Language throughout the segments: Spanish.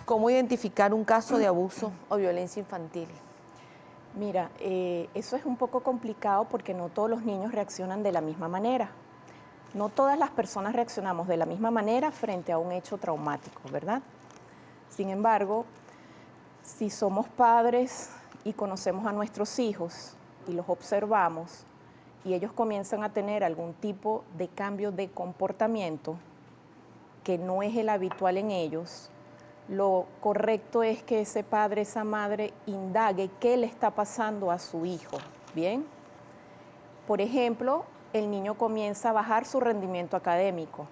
¿Cómo identificar un caso de abuso o violencia infantil? Mira, eso es un poco complicado porque no todos los niños reaccionan de la misma manera. No todas las personas reaccionamos de la misma manera frente a un hecho traumático, ¿verdad? Sin embargo, si somos padres y conocemos a nuestros hijos y los observamos y ellos comienzan a tener algún tipo de cambio de comportamiento que no es el habitual en ellos, lo correcto es que ese padre, esa madre, indague qué le está pasando a su hijo, ¿bien? Por ejemplo, el niño comienza a bajar su rendimiento académico,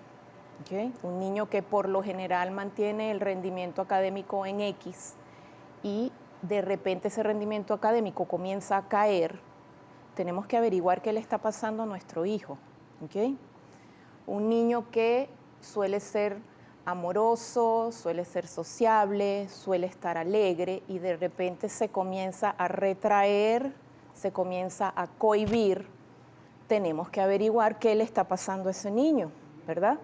¿ok? Un niño que por lo general mantiene el rendimiento académico en X y de repente ese rendimiento académico comienza a caer, tenemos que averiguar qué le está pasando a nuestro hijo, ¿ok? Un niño que suele ser amoroso, suele ser sociable, suele estar alegre y de repente se comienza a retraer, se comienza a cohibir, tenemos que averiguar qué le está pasando a ese niño, ¿verdad?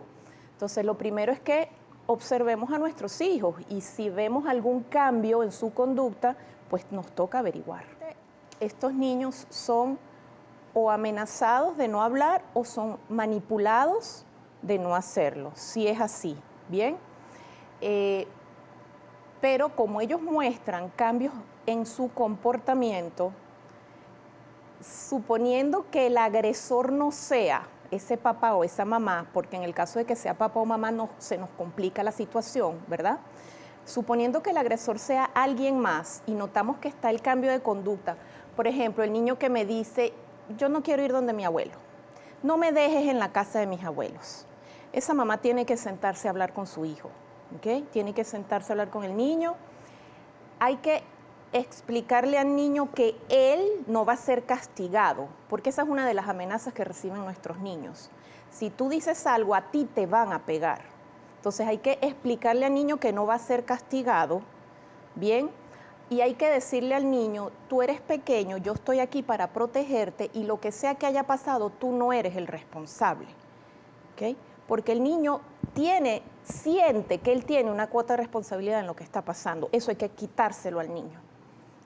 Entonces lo primero es que observemos a nuestros hijos y si vemos algún cambio en su conducta, pues nos toca averiguar. Estos niños son o amenazados de no hablar o son manipulados de no hacerlo, si es así, ¿bien? Pero como ellos muestran cambios en su comportamiento, suponiendo que el agresor no sea ese papá o esa mamá, porque en el caso de que sea papá o mamá no, se nos complica la situación, ¿verdad? Suponiendo que el agresor sea alguien más y notamos que está el cambio de conducta, por ejemplo, el niño que me dice, yo no quiero ir donde mi abuelo, no me dejes en la casa de mis abuelos. Esa mamá tiene que sentarse a hablar con su hijo, ¿ok? Tiene que sentarse a hablar con el niño. Hay que explicarle al niño que él no va a ser castigado, porque esa es una de las amenazas que reciben nuestros niños. Si tú dices algo, a ti te van a pegar. Entonces hay que explicarle al niño que no va a ser castigado, ¿bien? Y hay que decirle al niño, tú eres pequeño, yo estoy aquí para protegerte y lo que sea que haya pasado, tú no eres el responsable, ¿ok? Porque el niño siente que él tiene una cuota de responsabilidad en lo que está pasando. Eso hay que quitárselo al niño.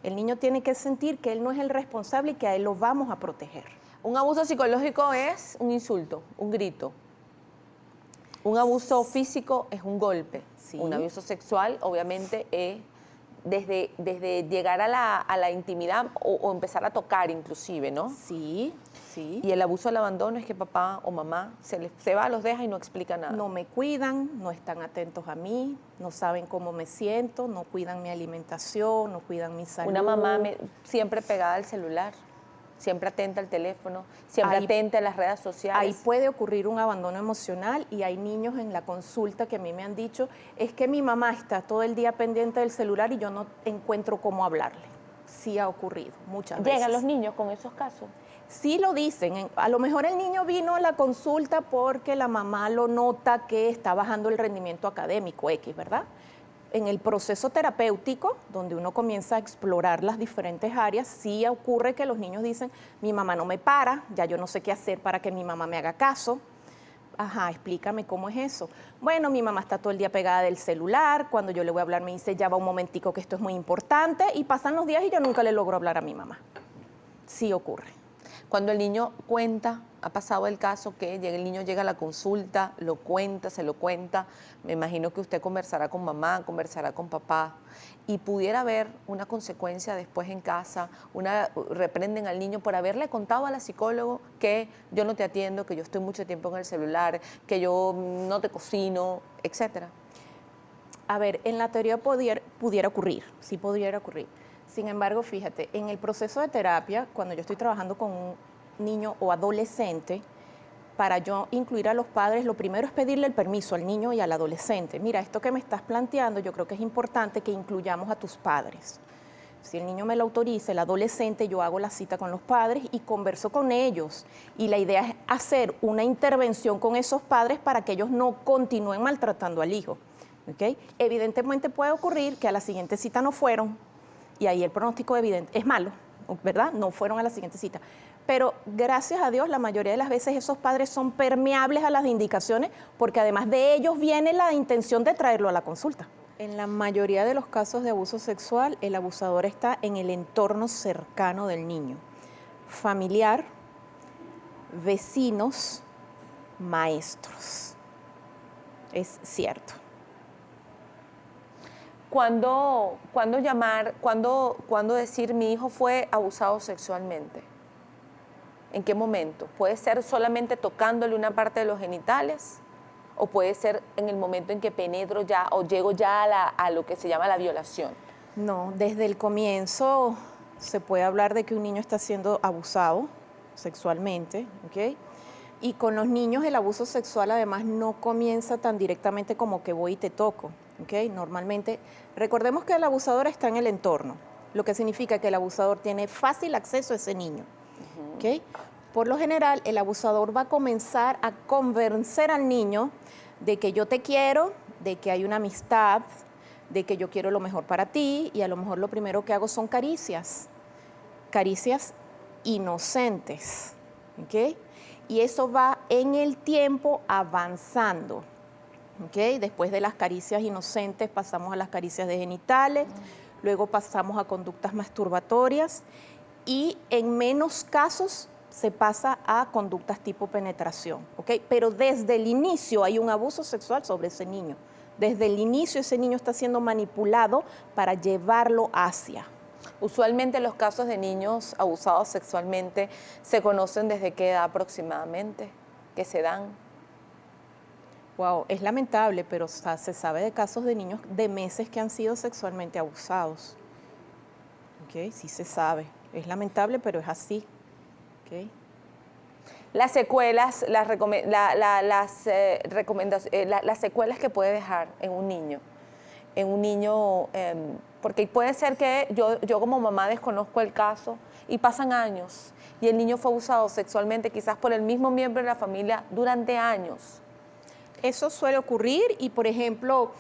El niño tiene que sentir que él no es el responsable y que a él lo vamos a proteger. Un abuso psicológico es un insulto, un grito. Un abuso físico es un golpe. Sí. Un abuso sexual, obviamente, es desde llegar a la intimidad o empezar a tocar inclusive, ¿no? Sí, sí. Y el abuso del abandono es que papá o mamá se va, los deja y no explica nada. No me cuidan, no están atentos a mí, no saben cómo me siento, no cuidan mi alimentación, no cuidan mi salud. Una mamá siempre pegada al celular, siempre atenta al teléfono, siempre atenta a las redes sociales. Ahí puede ocurrir un abandono emocional y hay niños en la consulta que a mí me han dicho, es que mi mamá está todo el día pendiente del celular y yo no encuentro cómo hablarle. Sí ha ocurrido muchas veces. ¿Llegan los niños con esos casos? Sí lo dicen, a lo mejor el niño vino a la consulta porque la mamá lo nota que está bajando el rendimiento académico X, ¿verdad? En el proceso terapéutico, donde uno comienza a explorar las diferentes áreas, sí ocurre que los niños dicen, mi mamá no me para, ya yo no sé qué hacer para que mi mamá me haga caso. Ajá, explícame cómo es eso. Bueno, mi mamá está todo el día pegada del celular, cuando yo le voy a hablar me dice, ya va un momentico que esto es muy importante, y pasan los días y yo nunca le logro hablar a mi mamá. Sí ocurre. Cuando el niño cuenta, ha pasado el caso que el niño llega a la consulta, lo cuenta, se lo cuenta, me imagino que usted conversará con mamá, conversará con papá, y pudiera haber una consecuencia después en casa, reprenden al niño por haberle contado a la psicóloga que yo no te atiendo, que yo estoy mucho tiempo en el celular, que yo no te cocino, etcétera. A ver, en la teoría pudiera ocurrir, sí pudiera ocurrir. Sin embargo, fíjate, en el proceso de terapia, cuando yo estoy trabajando con un niño o adolescente, para yo incluir a los padres, lo primero es pedirle el permiso al niño y al adolescente. Mira, esto que me estás planteando, yo creo que es importante que incluyamos a tus padres. Si el niño me lo autoriza, el adolescente, yo hago la cita con los padres y converso con ellos. Y la idea es hacer una intervención con esos padres para que ellos no continúen maltratando al hijo, ¿ok? Evidentemente puede ocurrir que a la siguiente cita no fueron, y ahí el pronóstico evidente es malo, ¿verdad? No fueron a la siguiente cita. Pero gracias a Dios, la mayoría de las veces esos padres son permeables a las indicaciones porque además de ellos viene la intención de traerlo a la consulta. En la mayoría de los casos de abuso sexual, el abusador está en el entorno cercano del niño, familiar, vecinos, maestros. Es cierto. ¿Cuándo llamar, cuándo decir mi hijo fue abusado sexualmente? ¿En qué momento? ¿Puede ser solamente tocándole una parte de los genitales? ¿O puede ser en el momento en que penetro ya o llego ya a lo que se llama la violación? No, desde el comienzo se puede hablar de que un niño está siendo abusado sexualmente, ¿ok? Y con los niños el abuso sexual además no comienza tan directamente como que voy y te toco, ¿ok? Normalmente, recordemos que el abusador está en el entorno, lo que significa que el abusador tiene fácil acceso a ese niño, ¿ok? Por lo general, el abusador va a comenzar a convencer al niño de que yo te quiero, de que hay una amistad, de que yo quiero lo mejor para ti, y a lo mejor lo primero que hago son caricias, caricias inocentes, ¿ok? Y eso va en el tiempo avanzando, ¿ok? Después de las caricias inocentes pasamos a las caricias de genitales, luego pasamos a conductas masturbatorias y en menos casos se pasa a conductas tipo penetración, ¿ok? Pero desde el inicio hay un abuso sexual sobre ese niño. Desde el inicio ese niño está siendo manipulado para llevarlo hacia. Usualmente los casos de niños abusados sexualmente se conocen desde qué edad aproximadamente que se dan. Wow, es lamentable, pero se sabe de casos de niños de meses que han sido sexualmente abusados. ¿Ok? Sí se sabe. Es lamentable, pero es así. ¿Ok? Las secuelas, las secuelas que puede dejar en un niño, porque puede ser que yo como mamá desconozco el caso y pasan años y el niño fue abusado sexualmente quizás por el mismo miembro de la familia durante años. Eso suele ocurrir y, por ejemplo,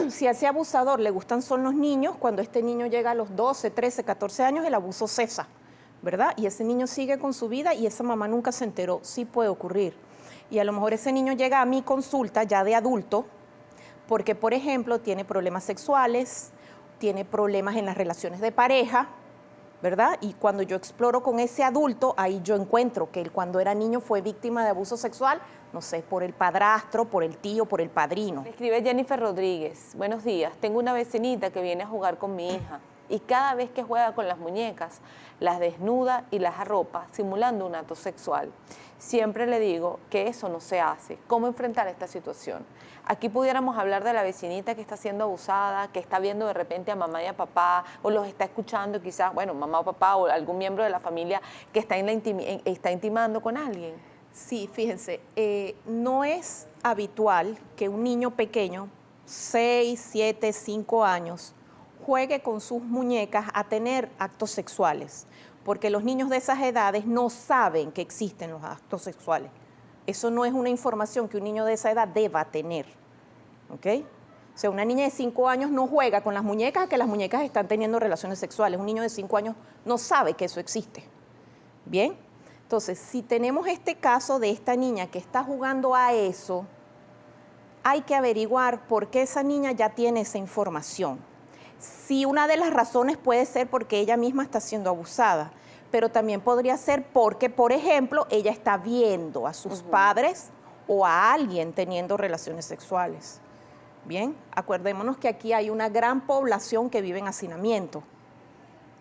si a ese abusador le gustan son los niños, cuando este niño llega a los 12, 13, 14 años, el abuso cesa, ¿verdad? Y ese niño sigue con su vida y esa mamá nunca se enteró. Sí puede ocurrir. Y a lo mejor ese niño llega a mi consulta ya de adulto porque, por ejemplo, tiene problemas sexuales, tiene problemas en las relaciones de pareja, ¿verdad? Y cuando yo exploro con ese adulto, ahí yo encuentro que él cuando era niño fue víctima de abuso sexual, no sé, por el padrastro, por el tío, por el padrino. Me escribe Jennifer Rodríguez. Buenos días, tengo una vecinita que viene a jugar con mi hija y cada vez que juega con las muñecas, las desnuda y las arropa, simulando un acto sexual. Siempre le digo que eso no se hace. ¿Cómo enfrentar esta situación? Aquí pudiéramos hablar de la vecinita que está siendo abusada, que está viendo de repente a mamá y a papá, o los está escuchando quizás, bueno, mamá o papá o algún miembro de la familia que está, está intimando con alguien. Sí, fíjense, no es habitual que un niño pequeño, 6, 7, 5 años, juegue con sus muñecas a tener actos sexuales, porque los niños de esas edades no saben que existen los actos sexuales. Eso no es una información que un niño de esa edad deba tener, ¿ok? O sea, una niña de 5 años no juega con las muñecas que las muñecas están teniendo relaciones sexuales. Un niño de 5 años no sabe que eso existe, ¿bien? Entonces, si tenemos este caso de esta niña que está jugando a eso, hay que averiguar por qué esa niña ya tiene esa información. Si una de las razones puede ser porque ella misma está siendo abusada, pero también podría ser porque, por ejemplo, ella está viendo a sus padres o a alguien teniendo relaciones sexuales. Bien, acordémonos que aquí hay una gran población que vive en hacinamiento,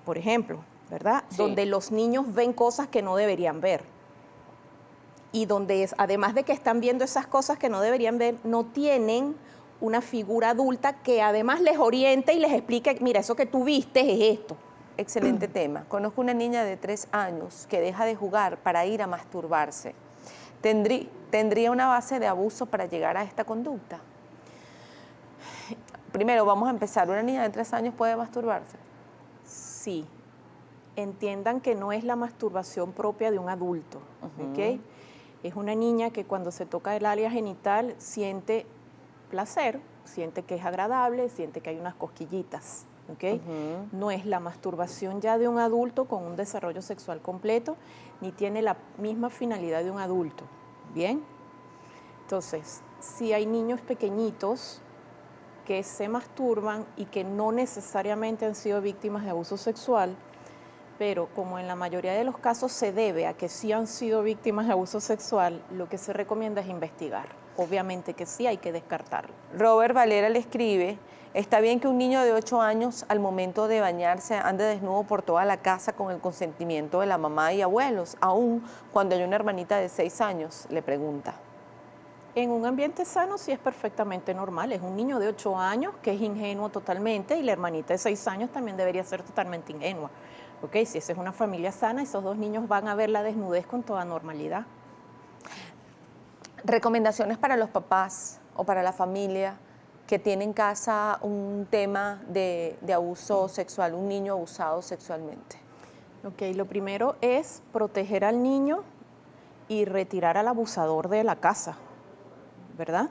por ejemplo, ¿verdad? Sí. Donde los niños ven cosas que no deberían ver. Y donde, además de que están viendo esas cosas que no deberían ver, no tienen una figura adulta que además les oriente y les explique, mira, eso que tú viste es esto. Excelente tema. Conozco una niña de 3 años que deja de jugar para ir a masturbarse. ¿Tendría una base de abuso para llegar a esta conducta? Primero, vamos a empezar. ¿Una niña de 3 años puede masturbarse? Sí. Entiendan que no es la masturbación propia de un adulto, ¿ok? Es una niña que cuando se toca el área genital siente placer, siente que es agradable, siente que hay unas cosquillitas, ¿ok? No es la masturbación ya de un adulto con un desarrollo sexual completo, ni tiene la misma finalidad de un adulto, ¿bien? Entonces, si hay niños pequeñitos que se masturban y que no necesariamente han sido víctimas de abuso sexual, pero como en la mayoría de los casos se debe a que sí han sido víctimas de abuso sexual, lo que se recomienda es investigar. Obviamente que sí, hay que descartarlo. Robert Valera le escribe, está bien que un niño de 8 años al momento de bañarse ande desnudo por toda la casa con el consentimiento de la mamá y abuelos, aún cuando hay una hermanita de 6 años, le pregunta. En un ambiente sano sí es perfectamente normal. Es un niño de 8 años que es ingenuo totalmente y la hermanita de 6 años también debería ser totalmente ingenua. ¿Ok? Si esa es una familia sana, esos dos niños van a ver la desnudez con toda normalidad. Recomendaciones para los papás o para la familia que tiene en casa un tema de abuso sexual, un niño abusado sexualmente. Ok, lo primero es proteger al niño y retirar al abusador de la casa, ¿verdad?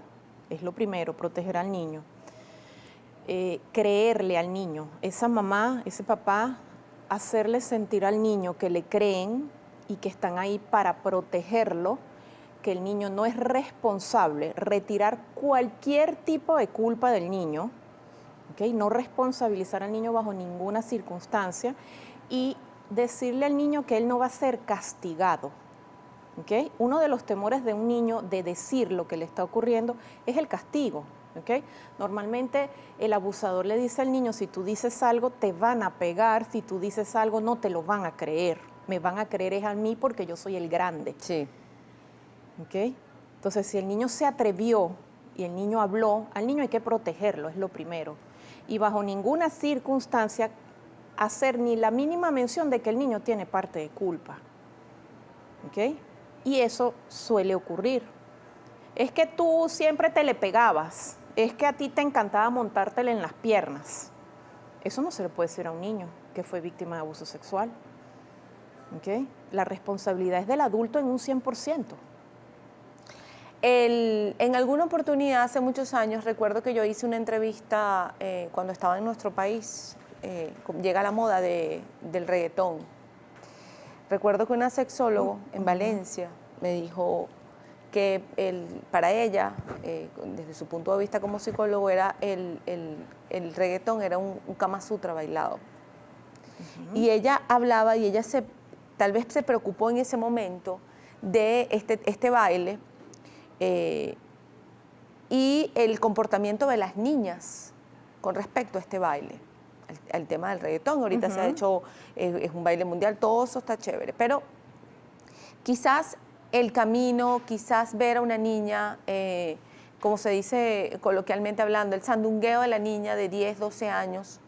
Es lo primero, proteger al niño. Creerle al niño, esa mamá, ese papá, hacerle sentir al niño que le creen y que están ahí para protegerlo, que el niño no es responsable, retirar cualquier tipo de culpa del niño, ¿okay? No responsabilizar al niño bajo ninguna circunstancia y decirle al niño que él no va a ser castigado. ¿Okay? Uno de los temores de un niño de decir lo que le está ocurriendo es el castigo. ¿Okay? Normalmente el abusador le dice al niño, si tú dices algo te van a pegar, si tú dices algo no te lo van a creer, me van a creer es a mí porque yo soy el grande. Sí. ¿Okay? Entonces si el niño se atrevió y el niño habló, al niño hay que protegerlo, es lo primero. Y bajo ninguna circunstancia hacer ni la mínima mención de que el niño tiene parte de culpa. ¿Okay? Y eso suele ocurrir. Es que tú siempre te le pegabas, es que a ti te encantaba montártele en las piernas. Eso no se le puede decir a un niño que fue víctima de abuso sexual. ¿Okay? La responsabilidad es del adulto en un 100%. En alguna oportunidad, hace muchos años, recuerdo que yo hice una entrevista cuando estaba en nuestro país, llega la moda del reggaetón. Recuerdo que una sexóloga en Valencia me dijo que para ella, desde su punto de vista como psicólogo, era el reggaetón era un Kama Sutra bailado. Y ella hablaba y ella tal vez se preocupó en ese momento de este baile y el comportamiento de las niñas con respecto a este baile, al tema del reggaetón. Ahorita se ha hecho, es un baile mundial, todo eso está chévere, pero quizás el camino, quizás ver a una niña, como se dice coloquialmente hablando, el sandungueo de la niña de 10, 12 años,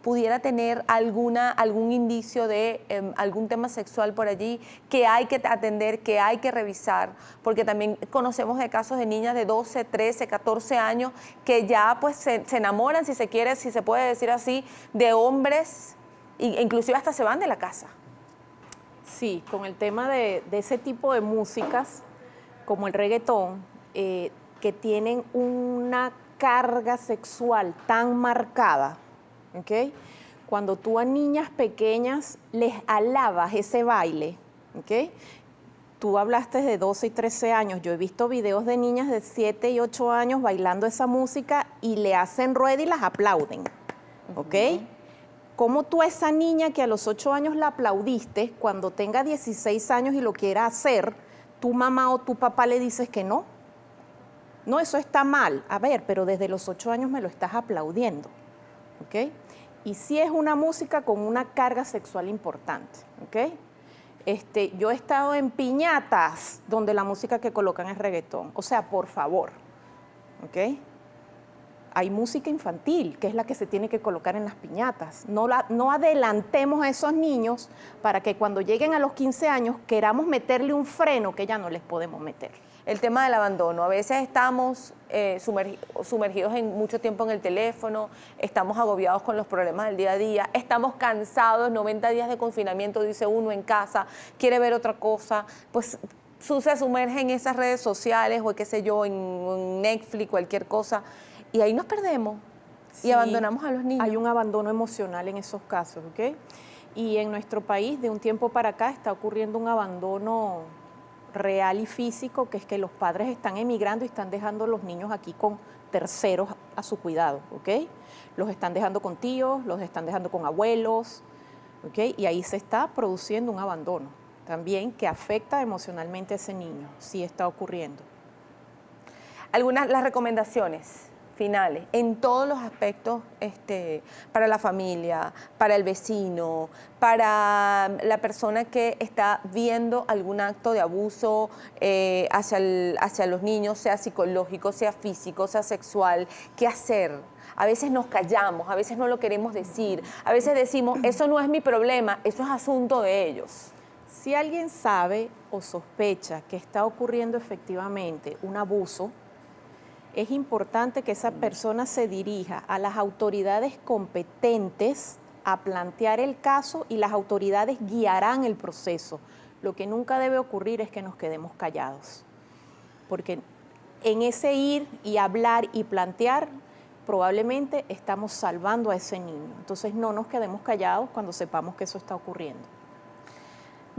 pudiera tener algún indicio de algún tema sexual por allí que hay que atender, que hay que revisar, porque también conocemos de casos de niñas de 12, 13, 14 años que ya pues se enamoran, si se quiere, si se puede decir así, de hombres e inclusive hasta se van de la casa. Sí, con el tema de ese tipo de músicas, como el reggaetón, que tienen una carga sexual tan marcada, ¿okay? Cuando tú a niñas pequeñas les alabas ese baile, ¿okay? Tú hablaste de 12 y 13 años, yo he visto videos de niñas de 7 y 8 años bailando esa música y le hacen rueda y las aplauden, ¿ok? ¿Cómo tú a esa niña que a los 8 años la aplaudiste, cuando tenga 16 años y lo quiera hacer, tu mamá o tu papá le dices que no? No, eso está mal. A ver, pero desde los 8 años me lo estás aplaudiendo, ¿ok? Y sí es una música con una carga sexual importante, ¿ok? Yo he estado en piñatas donde la música que colocan es reggaetón. O sea, por favor, ¿ok? Hay música infantil, que es la que se tiene que colocar en las piñatas. No adelantemos a esos niños para que cuando lleguen a los 15 años queramos meterle un freno que ya no les podemos meter. El tema del abandono. A veces estamos sumergidos en mucho tiempo en el teléfono, estamos agobiados con los problemas del día a día, estamos cansados, 90 días de confinamiento, dice uno en casa, quiere ver otra cosa, pues se sumerge en esas redes sociales o qué sé yo, en Netflix, cualquier cosa, y ahí nos perdemos y abandonamos a los niños. Hay un abandono emocional en esos casos, ¿ok? Y en nuestro país, de un tiempo para acá, está ocurriendo un abandono real y físico, que es que los padres están emigrando y están dejando a los niños aquí con terceros a su cuidado, ¿ok? Los están dejando con tíos, los están dejando con abuelos, ¿ok? Y ahí se está produciendo un abandono también que afecta emocionalmente a ese niño, sí está ocurriendo. Las recomendaciones finales en todos los aspectos para la familia, para el vecino, para la persona que está viendo algún acto de abuso hacia los niños, sea psicológico, sea físico, sea sexual. ¿Qué hacer? A veces nos callamos, a veces no lo queremos decir, a veces decimos, eso no es mi problema, eso es asunto de ellos. Si alguien sabe o sospecha que está ocurriendo efectivamente un abuso, es importante que esa persona se dirija a las autoridades competentes a plantear el caso y las autoridades guiarán el proceso. Lo que nunca debe ocurrir es que nos quedemos callados, porque en ese ir y hablar y plantear, probablemente estamos salvando a ese niño. Entonces no nos quedemos callados cuando sepamos que eso está ocurriendo.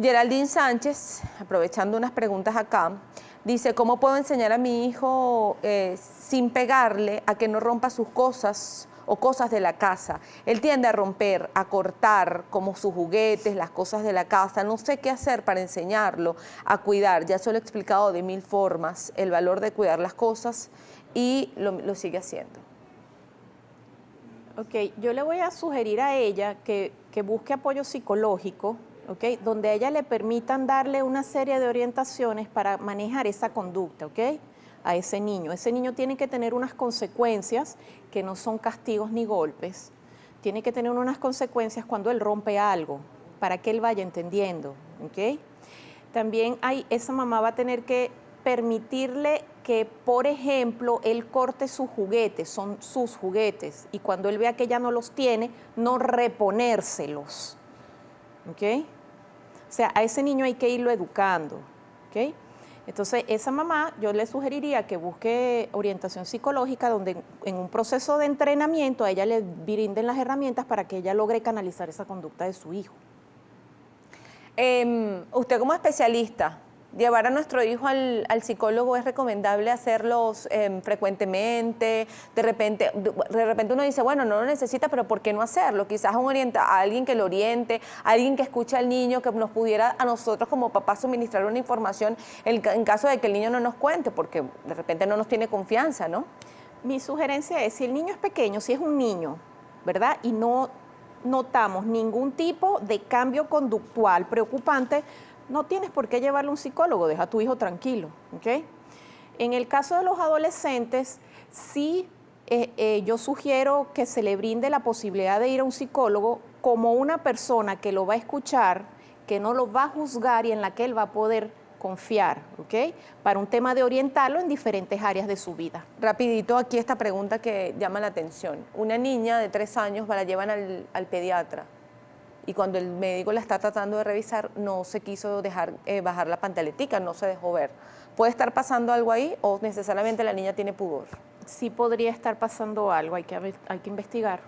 Geraldine Sánchez, aprovechando unas preguntas acá, dice, ¿cómo puedo enseñar a mi hijo sin pegarle a que no rompa sus cosas o cosas de la casa? Él tiende a romper, a cortar como sus juguetes, las cosas de la casa. No sé qué hacer para enseñarlo a cuidar. Ya se lo he explicado de 1000 formas, el valor de cuidar las cosas y lo sigue haciendo. Ok, yo le voy a sugerir a ella que busque apoyo psicológico, ¿okay? Donde a ella le permitan darle una serie de orientaciones para manejar esa conducta, ¿okay? A ese niño. Ese niño tiene que tener unas consecuencias que no son castigos ni golpes. Tiene que tener unas consecuencias cuando él rompe algo, para que él vaya entendiendo, ¿okay? También esa mamá va a tener que permitirle que, por ejemplo, él corte sus juguetes, son sus juguetes, y cuando él vea que ya no los tiene, no reponérselos, ¿ok? O sea, a ese niño hay que irlo educando, ¿ok? Entonces, esa mamá, yo le sugeriría que busque orientación psicológica, donde en un proceso de entrenamiento a ella le brinden las herramientas para que ella logre canalizar esa conducta de su hijo. Usted como especialista, llevar a nuestro hijo al psicólogo, ¿es recomendable hacerlos frecuentemente? De repente uno dice, bueno, no lo necesita, pero ¿por qué no hacerlo? Quizás a alguien que lo oriente, a alguien que escuche al niño, que nos pudiera a nosotros como papás suministrar una información en caso de que el niño no nos cuente, porque de repente no nos tiene confianza, ¿no? Mi sugerencia es, si el niño es pequeño, si es un niño, ¿verdad? Y no notamos ningún tipo de cambio conductual preocupante, no tienes por qué llevarlo a un psicólogo, deja a tu hijo tranquilo, ¿ok? En el caso de los adolescentes, sí yo sugiero que se le brinde la posibilidad de ir a un psicólogo como una persona que lo va a escuchar, que no lo va a juzgar y en la que él va a poder confiar, ¿ok? Para un tema de orientarlo en diferentes áreas de su vida. Rapidito, aquí esta pregunta que llama la atención. Una niña de 3 años la llevan al pediatra y cuando el médico la está tratando de revisar no se quiso dejar bajar la pantaletica, no se dejó ver. ¿Puede estar pasando algo ahí o necesariamente la niña tiene pudor? Sí podría estar pasando algo, hay que investigar.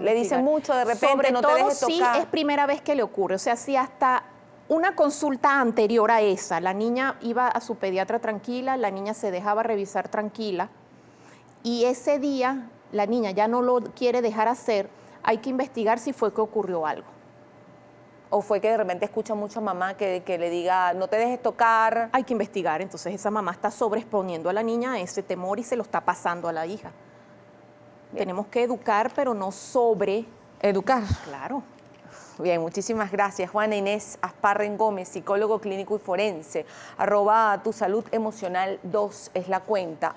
Le dicen mucho, de repente, sobre no todo te dejes tocar. Si es primera vez que le ocurre, o sea, si hasta una consulta anterior a esa, la niña iba a su pediatra tranquila, la niña se dejaba revisar tranquila y ese día la niña ya no lo quiere dejar hacer, hay que investigar si fue que ocurrió algo. O fue que de repente escucha mucho a mamá que le diga, no te dejes tocar. Hay que investigar, entonces esa mamá está sobreexponiendo a la niña a ese temor y se lo está pasando a la hija. Bien. Tenemos que educar, pero no sobre... Educar. Claro. Bien, muchísimas gracias. Juana Inés Asparren Gómez, psicólogo clínico y forense. @tusaludemocional2 es la cuenta.